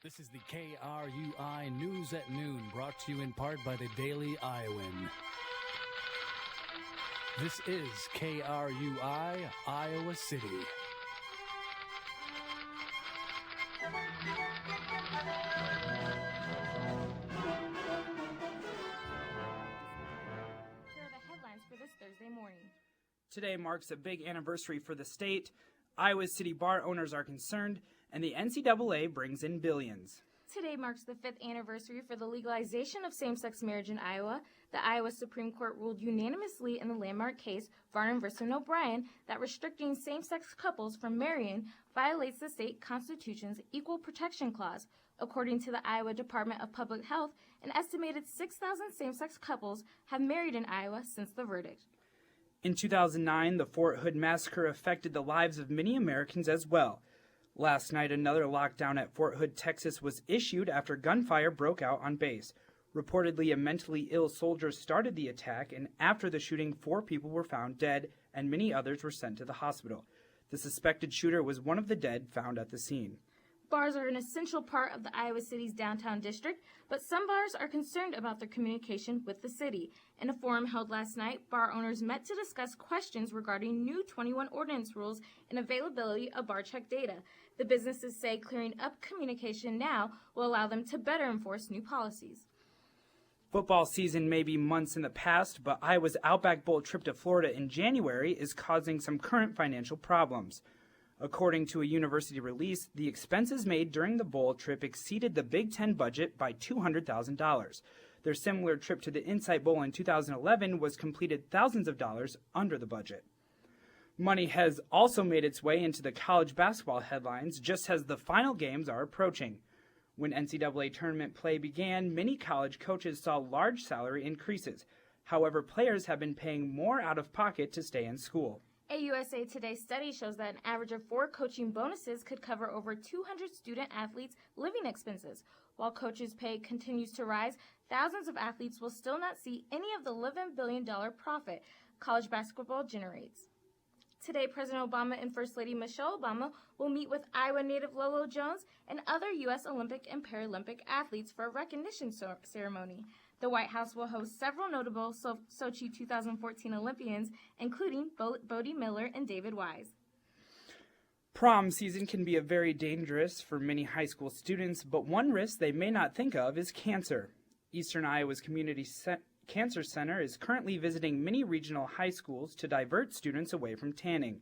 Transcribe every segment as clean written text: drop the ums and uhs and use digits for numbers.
This is the KRUI News at Noon, brought to you in part by the Daily Iowan. This is KRUI, Iowa City. Here are the headlines for this Thursday morning. Today marks a big anniversary for the state. Iowa City bar owners are concerned, and the NCAA brings in billions. Today marks the 5th anniversary for the legalization of same-sex marriage in Iowa. The Iowa Supreme Court ruled unanimously in the landmark case Varnum v. O'Brien that restricting same-sex couples from marrying violates the state constitution's Equal Protection Clause. According to the Iowa Department of Public Health, an estimated 6,000 same-sex couples have married in Iowa since the verdict. In 2009, the Fort Hood massacre affected the lives of many Americans as well. Last night, another lockdown at Fort Hood, Texas was issued after gunfire broke out on base. Reportedly, a mentally ill soldier started the attack, and after the shooting, 4 people were found dead, and many others were sent to the hospital. The suspected shooter was one of the dead found at the scene. Bars are an essential part of the Iowa City's downtown district, but some bars are concerned about their communication with the city. In a forum held last night, bar owners met to discuss questions regarding new 21 ordinance rules and availability of bar check data. The businesses say clearing up communication now will allow them to better enforce new policies. Football season may be months in the past, but Iowa's Outback Bowl trip to Florida in January is causing some current financial problems. According to a university release, the expenses made during the bowl trip exceeded the Big Ten budget by $200,000. Their similar trip to the Insight Bowl in 2011 was completed thousands of dollars under the budget. Money has also made its way into the college basketball headlines just as the final games are approaching. When NCAA tournament play began, many college coaches saw large salary increases. However, players have been paying more out of pocket to stay in school. A USA Today study shows that an average of 4 coaching bonuses could cover over 200 student-athletes' living expenses. While coaches' pay continues to rise, thousands of athletes will still not see any of the $11 billion profit college basketball generates. Today, President Obama and First Lady Michelle Obama will meet with Iowa native Lolo Jones and other U.S. Olympic and Paralympic athletes for a recognition ceremony. The White House will host several notable Sochi 2014 Olympians, including Bodie Miller and David Wise. Prom season can be very dangerous for many high school students, but one risk they may not think of is cancer. Eastern Iowa's Community Cancer Center is currently visiting many regional high schools to divert students away from tanning.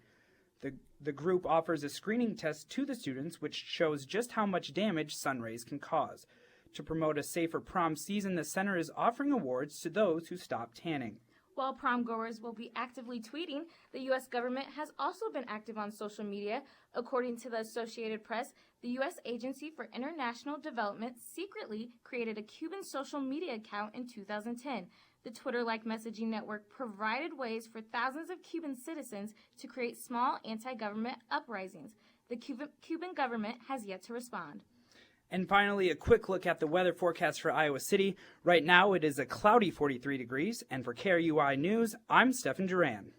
The group offers a screening test to the students which shows just how much damage sun rays can cause. To promote a safer prom season, the center is offering awards to those who stop tanning. While prom goers will be actively tweeting, the U.S. government has also been active on social media. According to the Associated Press, the U.S. Agency for International Development secretly created a Cuban social media account in 2010. The Twitter-like messaging network provided ways for thousands of Cuban citizens to create small anti-government uprisings. The Cuban government has yet to respond. And finally, a quick look at the weather forecast for Iowa City. Right now, it is a cloudy 43 degrees, and for KRUI News, I'm Stefan Juran.